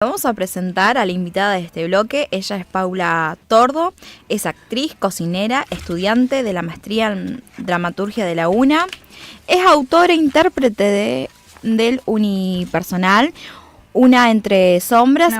Vamos a presentar a la invitada de este bloque. Ella es Paula Tordo, es actriz, cocinera, estudiante de la maestría en dramaturgia de la UNA. Es autora e intérprete del unipersonal Una voz entre sombras,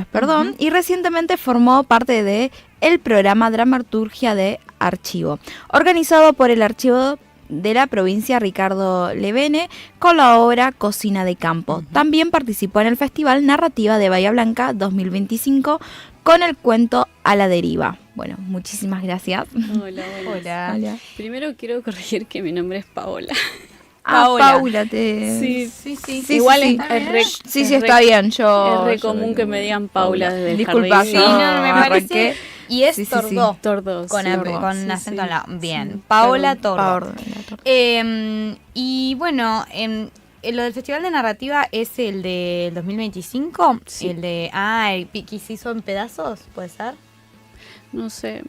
perdón, y recientemente formó parte de el programa Dramaturgia de Archivo, organizado por el Archivo de la provincia Ricardo Levene con la obra Cocina de Campo. También participó en el Festival Narrativa de Bahía Blanca 2025 con el cuento A la deriva. Bueno, muchísimas gracias. Hola. Primero quiero corregir que mi nombre es Paola. Paula, Sí. Igual sí. Está bien. Es re común que me digan Paula desde el disculpa, jardín. sí, no, me parece. Y es Tordó. Tordó, Con acento en la... Bien, Paola Tordó. Y bueno, lo del Festival de Narrativa es el de 2025. Sí. El de... el que se hizo en pedazos, ¿puede ser? No sé.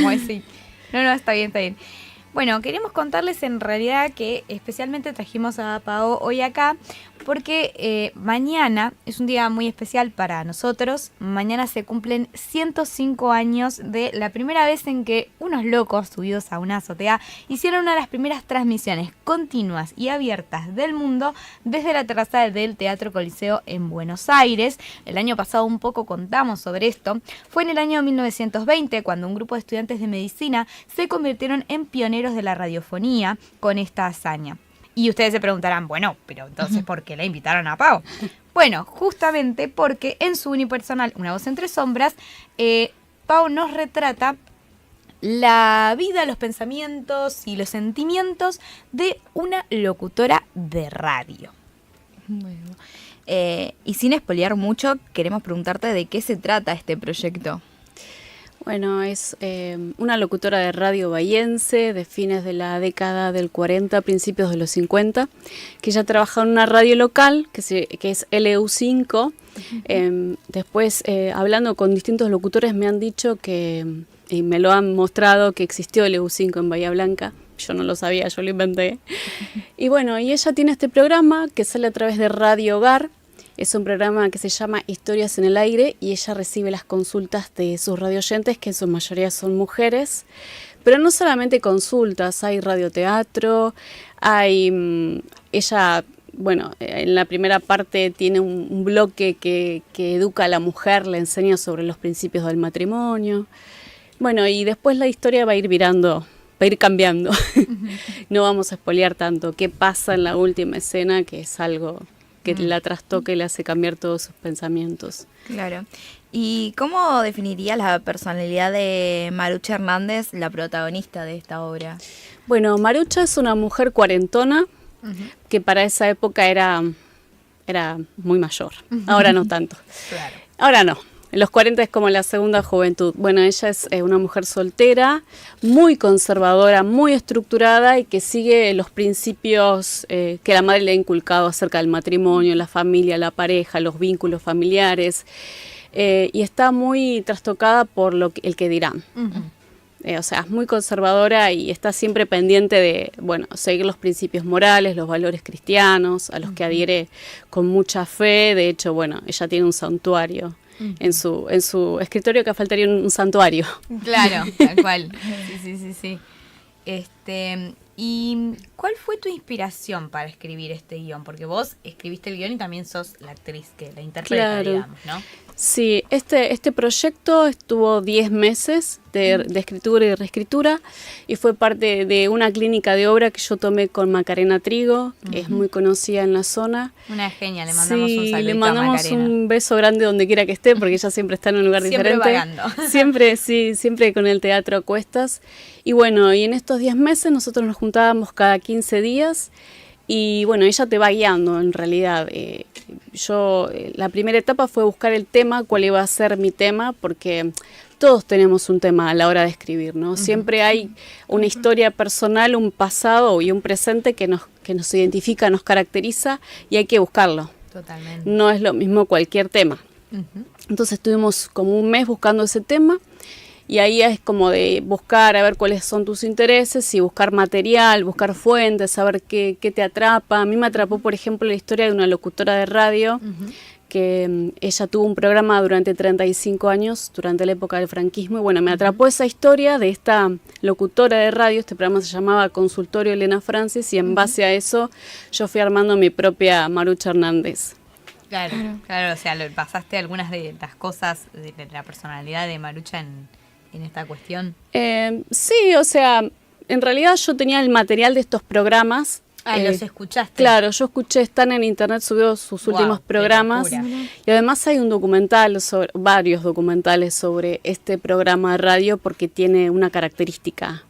Pues sí. No, está bien. Bueno, queremos contarles en realidad que especialmente trajimos a Pao hoy acá porque mañana es un día muy especial para nosotros. Mañana se cumplen 105 años de la primera vez en que unos locos subidos a una azotea hicieron una de las primeras transmisiones continuas y abiertas del mundo desde la terraza del Teatro Coliseo en Buenos Aires. El año pasado un poco contamos sobre esto. Fue en el año 1920 cuando un grupo de estudiantes de medicina se convirtieron en pioneros de la radiofonía con esta hazaña. Y ustedes se preguntarán, bueno, pero entonces ¿por qué la invitaron a Pau? Bueno, justamente porque en su unipersonal, Una voz entre sombras, Pau nos retrata la vida, los pensamientos y los sentimientos de una locutora de radio. Bueno, y sin espolear mucho, queremos preguntarte de qué se trata este proyecto. Bueno, es una locutora de radio bahiense de fines de la década del 40, principios de los 50, que ya trabaja en una radio local, que es LU5. Después, hablando con distintos locutores, me han dicho que, y me lo han mostrado, que existió LU5 en Bahía Blanca. Yo no lo sabía, yo lo inventé. Y bueno, y ella tiene este programa que sale a través de Radio Hogar. Es un programa que se llama Historias en el Aire y ella recibe las consultas de sus radioyentes, que en su mayoría son mujeres. Pero no solamente consultas, hay radioteatro, ella, bueno, en la primera parte tiene un bloque que educa a la mujer, le enseña sobre los principios del matrimonio. Bueno, y después la historia va a ir virando, va a ir cambiando. No vamos a espolear tanto qué pasa en la última escena, que es algo que la trastoca y le hace cambiar todos sus pensamientos. Claro. ¿Y cómo definiría la personalidad de Marucha Hernández, la protagonista de esta obra? Bueno, Marucha es una mujer cuarentona, que para esa época era muy mayor. Ahora no tanto. Claro. Ahora no. Los 40 es como la segunda juventud. Bueno, ella es una mujer soltera, muy conservadora, muy estructurada y que sigue los principios que la madre le ha inculcado acerca del matrimonio, la familia, la pareja, los vínculos familiares. Y está muy trastocada por el que dirán. O sea, es muy conservadora y está siempre pendiente de, bueno, seguir los principios morales, los valores cristianos, a los que adhiere con mucha fe. De hecho, bueno, ella tiene un santuario. En su escritorio, que faltaría un santuario. Claro, tal cual. Sí. ¿Y cuál fue tu inspiración para escribir este guión? Porque vos escribiste el guión y también sos la actriz que la interpreta, claro, digamos, ¿no? Sí, este proyecto estuvo 10 meses de escritura y reescritura y fue parte de una clínica de obra que yo tomé con Macarena Trigo, que es muy conocida en la zona. Una genia, le mandamos un saludito le mandamos a Macarena. un beso grande donde quiera que esté, porque ella siempre está en un lugar siempre diferente. Vagando. Siempre con el teatro a cuestas. Y bueno, y en estos 10 meses nosotros nos juntábamos cada 15 días. Y bueno, ella te va guiando en realidad. La primera etapa fue buscar el tema, cuál iba a ser mi tema, porque todos tenemos un tema a la hora de escribir, ¿no? Siempre hay una historia personal, un pasado y un presente que nos identifica, nos caracteriza y hay que buscarlo. Totalmente. No es lo mismo cualquier tema. Entonces estuvimos como un mes buscando ese tema. Y ahí es como de buscar, a ver cuáles son tus intereses y buscar material, buscar fuentes, saber qué te atrapa. A mí me atrapó, por ejemplo, la historia de una locutora de radio que ella tuvo un programa durante 35 años, durante la época del franquismo, y bueno, me atrapó esa historia de esta locutora de radio. Este programa se llamaba Consultorio Elena Francis, y en base a eso yo fui armando mi propia Marucha Hernández. Claro, claro, o sea, pasaste algunas de las cosas de la personalidad de Marucha en esta cuestión. Sí, o sea, en realidad yo tenía el material de estos programas. Los escuchaste. Claro, yo escuché, están en internet, subió sus últimos programas, y además hay un documental, varios documentales sobre este programa de radio, porque tiene una característica.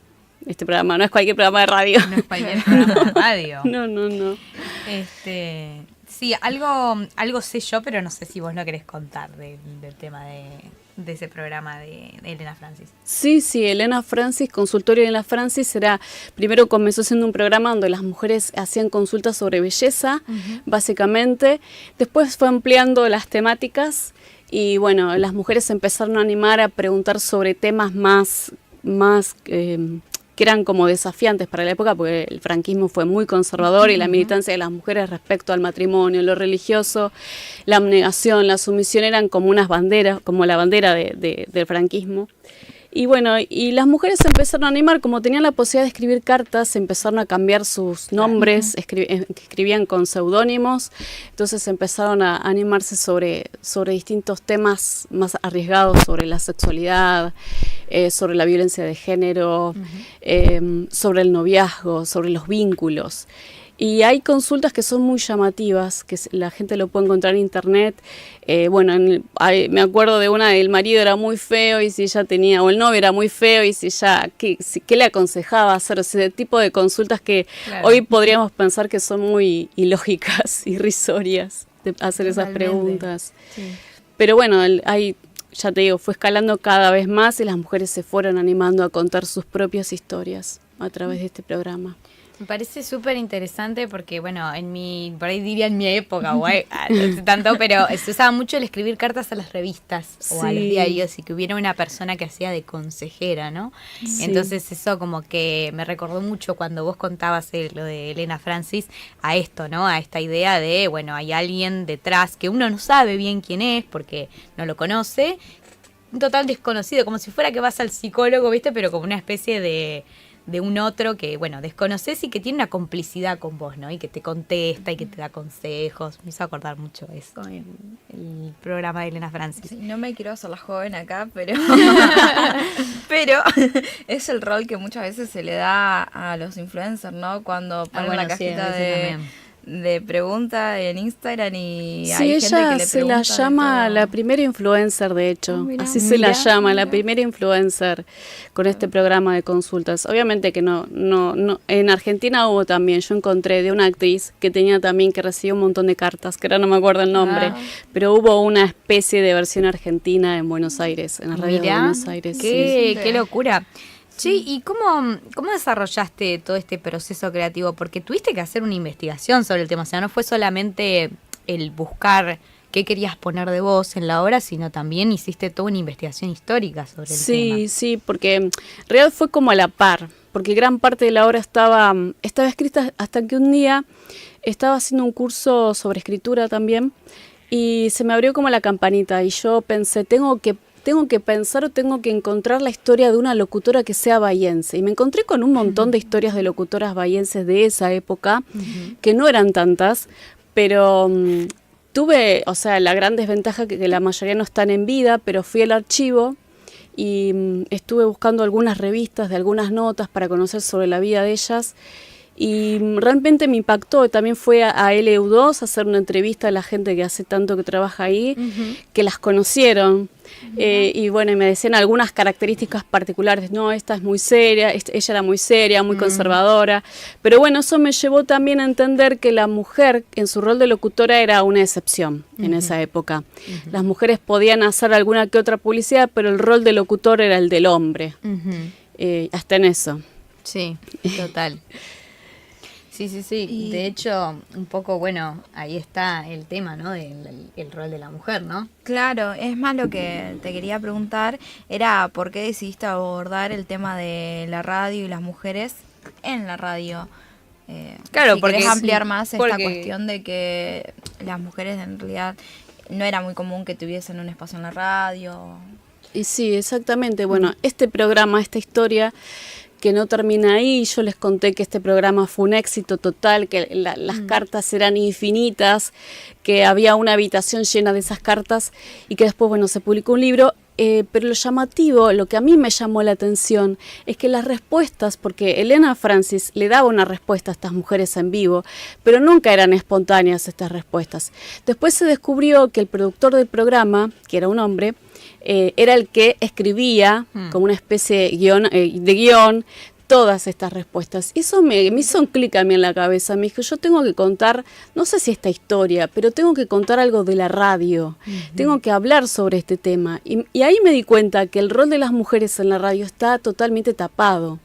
Este programa no es cualquier programa de radio. No es cualquier programa de radio. No. Sí, algo sé yo, pero no sé si vos lo querés contar del tema de ese programa de Elena Francis. Sí, Elena Francis, Consultorio Elena Francis, primero comenzó siendo un programa donde las mujeres hacían consultas sobre belleza, básicamente. Después fue ampliando las temáticas y bueno, las mujeres se empezaron a animar a preguntar sobre temas más que eran como desafiantes para la época, porque el franquismo fue muy conservador y la militancia de las mujeres respecto al matrimonio, lo religioso, la abnegación, la sumisión eran como unas banderas, como la bandera del franquismo. Y bueno, y las mujeres se empezaron a animar, como tenían la posibilidad de escribir cartas, empezaron a cambiar sus nombres, escribían con seudónimos, entonces empezaron a animarse sobre distintos temas más arriesgados, sobre la sexualidad, sobre la violencia de género, sobre el noviazgo, sobre los vínculos. Y hay consultas que son muy llamativas, que la gente lo puede encontrar en internet. Me acuerdo de una, el marido era muy feo y si ella tenía, o el novio era muy feo y si ella, ¿qué le aconsejaba hacer? Ese tipo de consultas que hoy podríamos pensar que son muy ilógicas, irrisorias, de hacer esas preguntas. Sí. Pero bueno, ya te digo, fue escalando cada vez más y las mujeres se fueron animando a contar sus propias historias a través de este programa. Me parece súper interesante porque, bueno, por ahí diría en mi época, no sé tanto, pero se usaba mucho el escribir cartas a las revistas o a los diarios y que hubiera una persona que hacía de consejera, ¿no? Sí. Entonces eso como que me recordó mucho cuando vos contabas lo de Elena Francis a esto, ¿no? A esta idea de, bueno, hay alguien detrás que uno no sabe bien quién es porque no lo conoce, un total desconocido, como si fuera que vas al psicólogo, ¿viste? Pero como una especie de un otro que, bueno, desconoces y que tiene una complicidad con vos, ¿no? Y que te contesta y que te da consejos. Me hizo acordar mucho eso en el programa de Elena Francis. Sí, no me quiero hacer la joven acá, pero es el rol que muchas veces se le da a los influencers, ¿no? Cuando ponen la cajita de pregunta en Instagram y hay gente que le pregunta. Sí, ella se la llama la primera influencer, de hecho. Así se la llama, la primera influencer con este programa de consultas. Obviamente que no, en Argentina hubo también, yo encontré de una actriz que tenía también, que recibió un montón de cartas, que ahora no me acuerdo el nombre, pero hubo una especie de versión argentina en Buenos Aires, en la radio de Buenos Aires. Qué locura. Sí, ¿y cómo desarrollaste todo este proceso creativo? Porque tuviste que hacer una investigación sobre el tema, o sea, no fue solamente el buscar qué querías poner de vos en la obra, sino también hiciste toda una investigación histórica sobre el tema. Sí, porque en realidad fue como a la par, porque gran parte de la obra estaba escrita hasta que un día estaba haciendo un curso sobre escritura también y se me abrió como la campanita y yo pensé, tengo que pensar o tengo que encontrar la historia de una locutora que sea bahiense. Y me encontré con un montón de historias de locutoras bahienses de esa época, que no eran tantas, pero tuve, o sea, la gran desventaja que la mayoría no están en vida, pero fui al archivo y estuve buscando algunas revistas de algunas notas para conocer sobre la vida de ellas. Y realmente me impactó, también fue a LU2 a hacer una entrevista a la gente que hace tanto que trabaja ahí, que las conocieron. Y bueno, me decían algunas características particulares, no, esta es muy seria, ella era muy seria, muy conservadora, pero bueno, eso me llevó también a entender que la mujer en su rol de locutora era una excepción en esa época. Las mujeres podían hacer alguna que otra publicidad, pero el rol de locutor era el del hombre, hasta en eso. Sí, total. Sí. Y de hecho, un poco, bueno, ahí está el tema, ¿no? El rol de la mujer, ¿no? Claro, es más lo que te quería preguntar, era por qué decidiste abordar el tema de la radio y las mujeres en la radio. Claro, si porque querés ampliar más esta cuestión de que las mujeres en realidad no era muy común que tuviesen un espacio en la radio. Y sí, exactamente. Bueno, este programa, esta historia que no termina ahí, yo les conté que este programa fue un éxito total, que las cartas eran infinitas, que había una habitación llena de esas cartas y que después, bueno, se publicó un libro. Pero lo llamativo, lo que a mí me llamó la atención, es que las respuestas, porque Elena Francis le daba una respuesta a estas mujeres en vivo, pero nunca eran espontáneas estas respuestas. Después se descubrió que el productor del programa, que era un hombre, era el que escribía como una especie de guión todas estas respuestas. Y eso me hizo un clic a mí en la cabeza. Me dijo, yo tengo que contar, no sé si esta historia, pero tengo que contar algo de la radio. Tengo que hablar sobre este tema. Y ahí me di cuenta que el rol de las mujeres en la radio está totalmente tapado.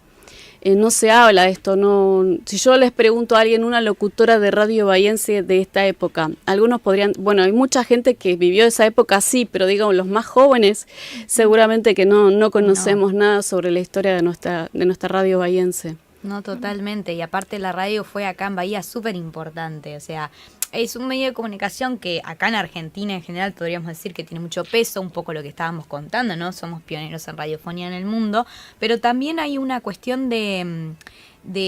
No se habla de esto. No. Si yo les pregunto a alguien, una locutora de radio bahiense de esta época, algunos podrían, bueno, hay mucha gente que vivió esa época, sí, pero digamos los más jóvenes seguramente que no conocemos nada sobre la historia de nuestra radio bahiense. No, totalmente. Y aparte la radio fue acá en Bahía súper importante. O sea, es un medio de comunicación que acá en Argentina en general podríamos decir que tiene mucho peso, un poco lo que estábamos contando, ¿no? Somos pioneros en radiofonía en el mundo, pero también hay una cuestión de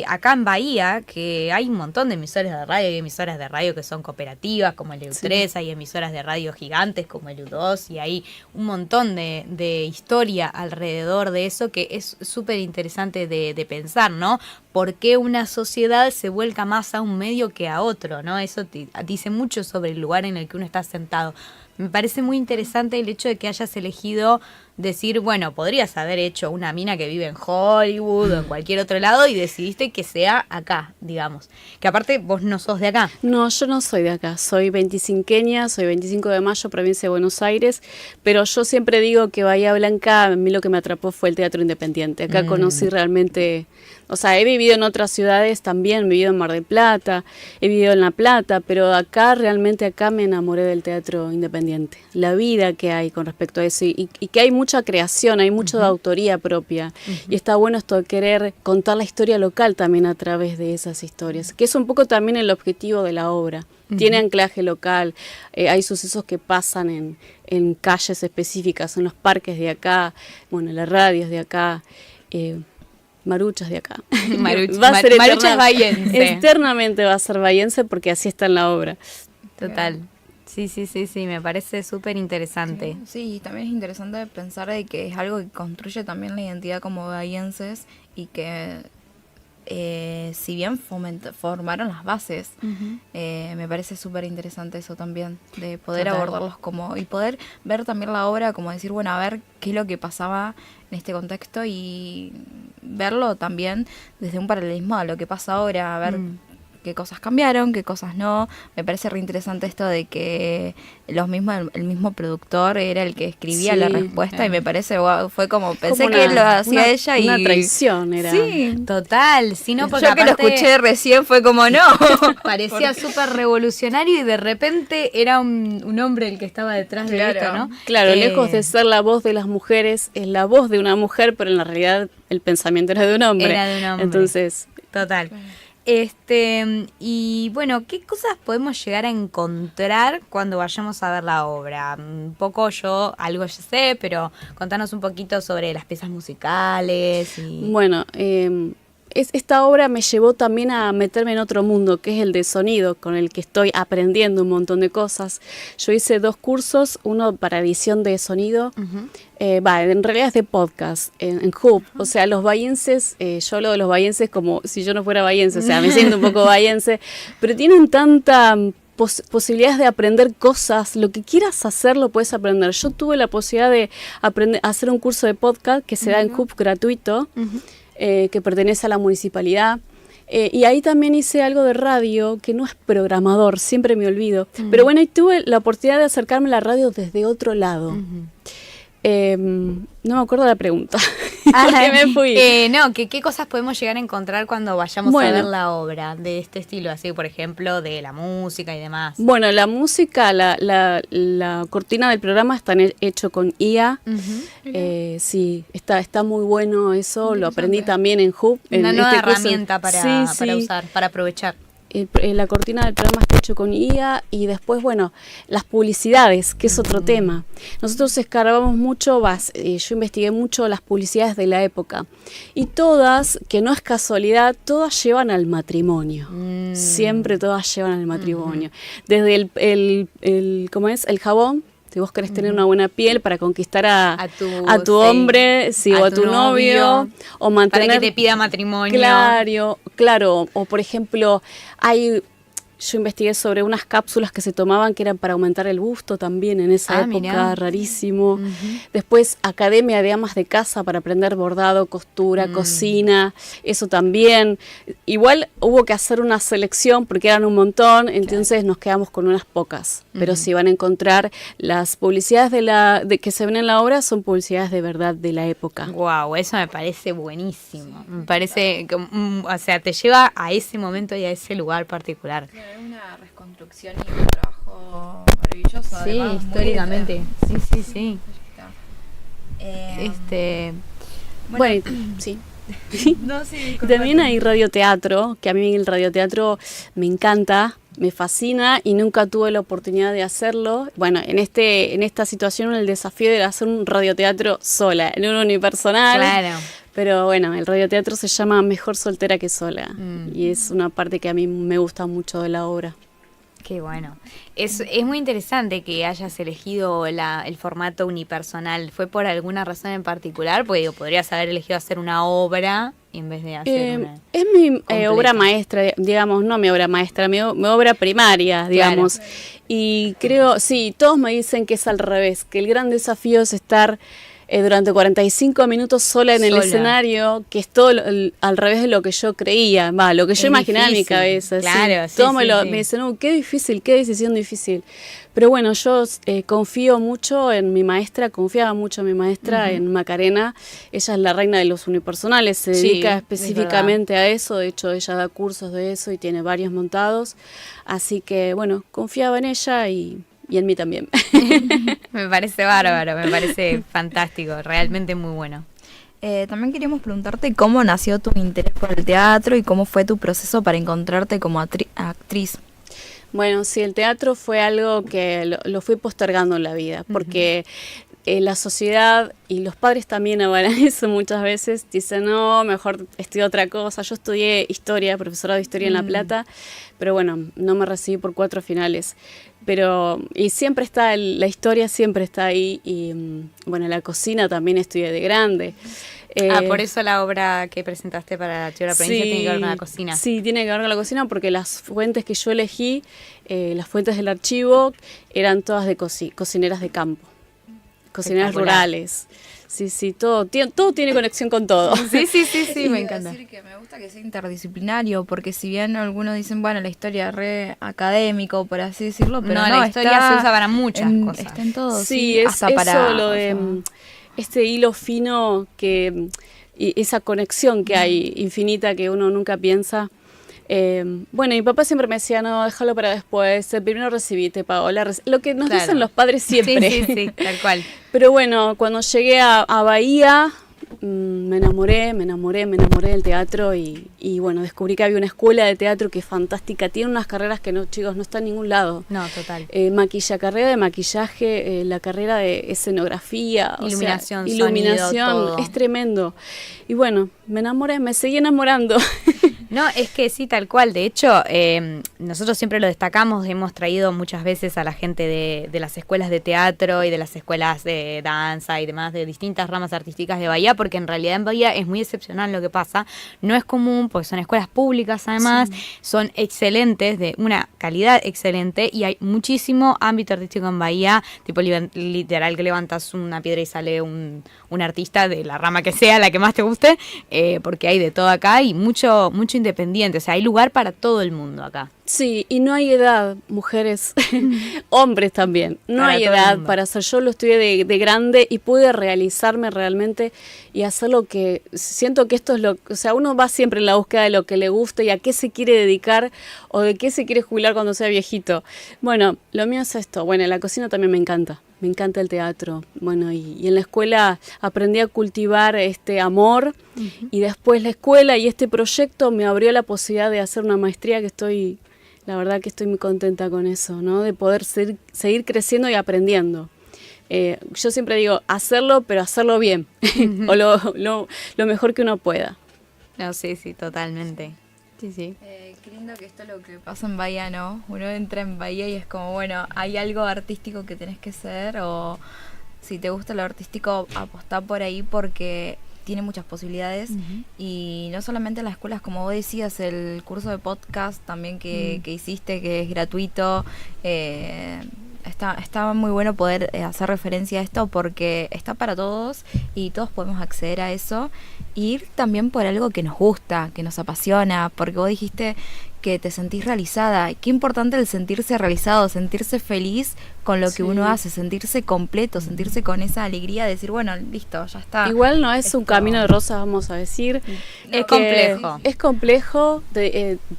acá en Bahía, que hay un montón de emisoras de radio, hay emisoras de radio que son cooperativas como el EU3, hay emisoras de radio gigantes como el U2 y hay un montón de historia alrededor de eso que es súper interesante de pensar, ¿no? ¿Por qué una sociedad se vuelca más a un medio que a otro, ¿no? Eso dice mucho sobre el lugar en el que uno está sentado. Me parece muy interesante el hecho de que hayas elegido decir, bueno, podrías haber hecho una mina que vive en Hollywood o en cualquier otro lado y decidiste que sea acá, digamos. Que aparte vos no sos de acá. No, yo no soy de acá, soy 25queña, soy 25 de mayo, provincia de Buenos Aires, pero yo siempre digo que Bahía Blanca, a mí lo que me atrapó fue el teatro independiente. Acá conocí realmente, o sea, he vivido en otras ciudades también, he vivido en Mar del Plata, he vivido en La Plata, pero acá realmente me enamoré del teatro independiente. La vida que hay con respecto a eso y que hay mucha creación, hay mucho de autoría propia y está bueno esto de querer contar la historia local también a través de esas historias, que es un poco también el objetivo de la obra. Tiene anclaje local, hay sucesos que pasan en calles específicas, en los parques de acá, bueno, en las radios de acá, Maruchas de acá. Maruchas bahiense. Externamente va a ser bahiense porque así está en la obra. Total. Sí, me parece súper interesante. Sí, también es interesante pensar de que es algo que construye también la identidad como bahienses y que si bien formaron las bases, me parece súper interesante eso también, de poder abordarlos como, y poder ver también la obra como decir, bueno, a ver qué es lo que pasaba en este contexto y verlo también desde un paralelismo a lo que pasa ahora, a ver qué cosas cambiaron, qué cosas no. Me parece re interesante esto de que el mismo productor era el que escribía la respuesta y me parece, fue como, pensé que lo hacía ella y... Una traición era. Sí, total. Sí, no, porque yo que lo escuché recién fue como, no. Parecía súper revolucionario y de repente era un hombre el que estaba detrás de esto, ¿no? Claro, lejos de ser la voz de las mujeres, es la voz de una mujer, pero en la realidad el pensamiento era de un hombre. Era de un hombre. Entonces, total. Y bueno, ¿qué cosas podemos llegar a encontrar cuando vayamos a ver la obra? Un poco algo ya sé, pero contanos un poquito sobre las piezas musicales. Bueno, esta obra me llevó también a meterme en otro mundo, que es el de sonido, con el que estoy aprendiendo un montón de cosas. Yo hice 2 cursos, uno para edición de sonido, en realidad es de podcast, en Hub. O sea, los bahienses, yo hablo de los bahienses como si yo no fuera bahiense, o sea, me siento un poco bahiense, pero tienen tanta posibilidades de aprender cosas, lo que quieras hacer lo puedes aprender. Yo tuve la posibilidad de hacer un curso de podcast que se da en Hub gratuito, que pertenece a la municipalidad. Y ahí también hice algo de radio, que no es programador, siempre me olvido. Pero bueno, y tuve la oportunidad de acercarme a la radio desde otro lado. No me acuerdo la pregunta. Porque me fui. ¿Qué cosas podemos llegar a encontrar cuando vayamos a ver la obra de este estilo? Así, por ejemplo, de la música y demás. Bueno, la música, la cortina del programa está hecho con IA. Sí, está muy bueno eso. Lo aprendí también en Hub. Una nueva herramienta para usar, para aprovechar. La cortina del programa está mucho con IA, y después, bueno, las publicidades, que es otro tema. Nosotros escarbamos mucho, yo investigué mucho las publicidades de la época, y todas, que no es casualidad, todas llevan al matrimonio. Siempre todas llevan al matrimonio. Desde ¿cómo es? El jabón. Si vos querés tener una buena piel para conquistar a tu hombre, sí, o a tu novio, o mantener... Para que te pida matrimonio. Claro. O por ejemplo, yo investigué sobre unas cápsulas que se tomaban que eran para aumentar el busto también en esa época, mirá. Rarísimo. Después, academia de amas de casa para aprender bordado, costura, cocina, eso también. Igual hubo que hacer una selección porque eran un montón, entonces nos quedamos con unas pocas. Pero si van a encontrar las publicidades de que se ven en la obra, son publicidades de verdad de la época. Wow, eso me parece buenísimo. Me parece que, o sea, te lleva a ese momento y a ese lugar particular. Es una reconstrucción y un trabajo maravilloso. Sí, además, históricamente. Sí. Bueno, sí. También hay radioteatro, que a mí el radioteatro me encanta, me fascina y nunca tuve la oportunidad de hacerlo. Bueno, en esta situación el desafío era hacer un radioteatro sola, en un unipersonal. Claro. Pero bueno, el radioteatro se llama Mejor soltera que sola y es una parte que a mí me gusta mucho de la obra. Qué bueno. Es muy interesante que hayas elegido el formato unipersonal. ¿Fue por alguna razón en particular? Porque digo, podrías haber elegido hacer una obra en vez de hacer una... Es mi obra maestra, digamos, no mi obra maestra, mi obra primaria, digamos. Claro. Y creo, sí, todos me dicen que es al revés, que el gran desafío es estar... durante 45 minutos sola en el escenario, que es todo al revés de lo que yo creía, lo que yo imaginaba en mi cabeza. Claro, sí, me dicen, qué difícil, qué decisión difícil. Pero bueno, yo confío mucho en mi maestra, confiaba mucho en mi maestra, en Macarena. Ella es la reina de los unipersonales, se dedica específicamente a eso, de hecho ella da cursos de eso y tiene varios montados. Así que bueno, confiaba en ella y en mí también. Me parece bárbaro, me parece fantástico, realmente muy bueno. También queríamos preguntarte cómo nació tu interés por el teatro y cómo fue tu proceso para encontrarte como actriz. Bueno, sí, el teatro fue algo que lo fui postergando en la vida, porque la sociedad y los padres también avalan eso muchas veces, dicen, no, mejor estudio otra cosa. Yo estudié historia, profesorado de historia en La Plata, pero bueno, no me recibí por 4 finales. Y siempre está, la historia siempre está ahí, y bueno, la cocina también estudié de grande. Por eso la obra que presentaste para la Archivo de la Provincia tiene que ver con la cocina. Sí, tiene que ver con la cocina porque las fuentes que yo elegí, las fuentes del archivo, eran todas de cocineras de campo, cocineras rurales. Sí, todo tiene conexión con todo. Sí, me encanta. Decir que me gusta que sea interdisciplinario, porque si bien algunos dicen, bueno, la historia es re académico, por así decirlo, pero no, la historia se usa para muchas cosas. Está en todo, sí, hasta es para, eso lo de este hilo fino y esa conexión que hay infinita que uno nunca piensa. Bueno, mi papá siempre me decía, no, déjalo para después, primero recibite, Paola, lo que nos dicen los padres siempre. Sí, tal cual. Pero bueno, cuando llegué a Bahía, me enamoré del teatro y bueno, descubrí que había una escuela de teatro que es fantástica, tiene unas carreras que no, chicos, no está en ningún lado. No, total. Carrera de maquillaje, la carrera de escenografía, iluminación, iluminación, sonido, es tremendo. Y bueno, me enamoré, me seguí enamorando. No, es que sí, tal cual. De hecho, nosotros siempre lo destacamos, hemos traído muchas veces a la gente de las escuelas de teatro y de las escuelas de danza y demás, de distintas ramas artísticas de Bahía, porque en realidad en Bahía es muy excepcional lo que pasa. No es común, porque son escuelas públicas además, son excelentes, de una calidad excelente, y hay muchísimo ámbito artístico en Bahía, tipo literal que levantas una piedra y sale un artista de la rama que sea, la que más te guste, porque hay de todo acá y mucho independiente, o sea, hay lugar para todo el mundo acá. Sí, y no hay edad, mujeres, hombres también, no para hay edad para hacer. Yo lo estudié de grande y pude realizarme realmente y hacer lo que, siento que esto es o sea, uno va siempre en la búsqueda de lo que le gusta y a qué se quiere dedicar o de qué se quiere jubilar cuando sea viejito. Bueno, lo mío es esto, bueno, la cocina también me encanta el teatro, bueno, y en la escuela aprendí a cultivar este amor y después la escuela y este proyecto me abrió la posibilidad de hacer una maestría que estoy La verdad que estoy muy contenta con eso, ¿no? De poder seguir creciendo y aprendiendo. Yo siempre digo, hacerlo, pero hacerlo bien, o lo mejor que uno pueda. No, sí, totalmente. Sí. Qué lindo que esto es lo que pasa en Bahía, ¿no? Uno entra en Bahía y es como, bueno, hay algo artístico que tenés que ser, o si te gusta lo artístico, apostá por ahí porque tiene muchas posibilidades. Y no solamente en las escuelas, como vos decías, el curso de podcast también que hiciste, que es gratuito, está muy bueno poder hacer referencia a esto porque está para todos y todos podemos acceder a eso e ir también por algo que nos gusta, que nos apasiona, porque vos dijiste que te sentís realizada. Qué importante el sentirse realizado, sentirse feliz con lo que uno hace, sentirse completo, sentirse con esa alegría de decir, bueno, listo, ya está. Igual no es un camino de rosas, vamos a decir. Es complejo. Es complejo,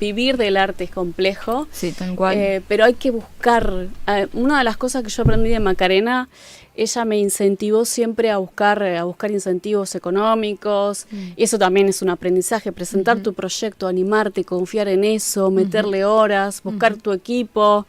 vivir del arte es complejo. Sí, tal cual. Pero hay que buscar. Una de las cosas que yo aprendí de Macarena, ella me incentivó siempre a buscar incentivos económicos. Y eso también es un aprendizaje, presentar tu proyecto, animarte, confiar en eso, meterle horas, buscar tu equipo,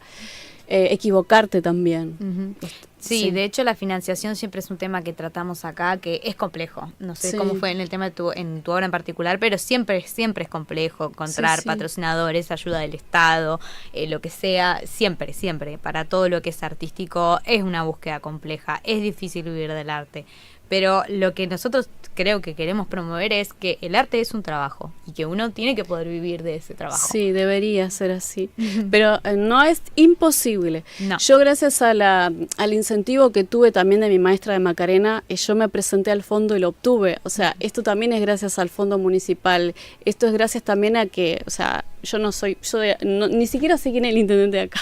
equivocarte también. Sí, de hecho la financiación siempre es un tema que tratamos acá, que es complejo. No sé cómo fue en el tema de en tu obra en particular, pero siempre es complejo encontrar patrocinadores, ayuda del Estado, lo que sea, siempre. Para todo lo que es artístico es una búsqueda compleja, es difícil vivir del arte. Pero lo que nosotros creo que queremos promover es que el arte es un trabajo y que uno tiene que poder vivir de ese trabajo. Sí, debería ser así. Pero no es imposible. No. Yo gracias al incentivo que tuve también de mi maestra de Macarena, yo me presenté al fondo y lo obtuve. O sea, esto también es gracias al fondo municipal. Esto es gracias también a que, o sea, yo no soy, ni siquiera sé quién es el intendente de acá.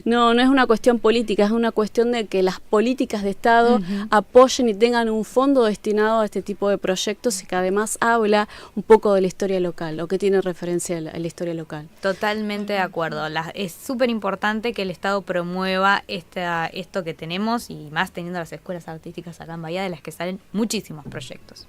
No es una cuestión política, es una cuestión de que las políticas de Estado apoyen y tengan un fondo destinado a este tipo de proyectos y que además habla un poco de la historia local, o que tiene referencia a la historia local. Totalmente de acuerdo. Es súper importante que el Estado promueva esto que tenemos, y más teniendo las escuelas artísticas acá en Bahía, de las que salen muchísimos proyectos.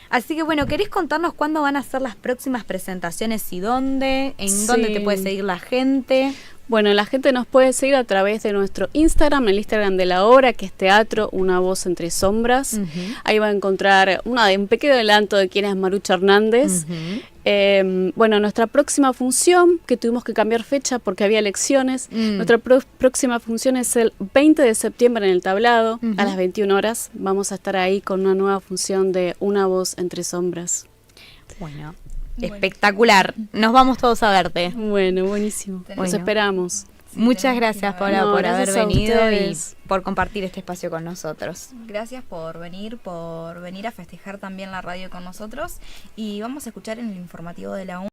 Así que bueno, ¿querés contarnos cuándo van a ser las próximas presentaciones y dónde? ¿En dónde te puede seguir la gente? Bueno, la gente nos puede seguir a través de nuestro Instagram, el Instagram de la obra, que es Teatro Una Voz Entre Sombras. Ahí va a encontrar un pequeño adelanto de quién es Marucha Hernández. Bueno, nuestra próxima función, que tuvimos que cambiar fecha porque había elecciones, nuestra próxima función es el 20 de septiembre en el Tablado, a las 21 horas. Vamos a estar ahí con una nueva función de Una Voz Entre Sombras. Bueno, espectacular. Nos vamos todos a verte. Bueno, buenísimo. Nos esperamos. Muchas gracias, Paula, por haber venido y por compartir este espacio con nosotros. Gracias por venir a festejar también la radio con nosotros. Y vamos a escuchar en el informativo de la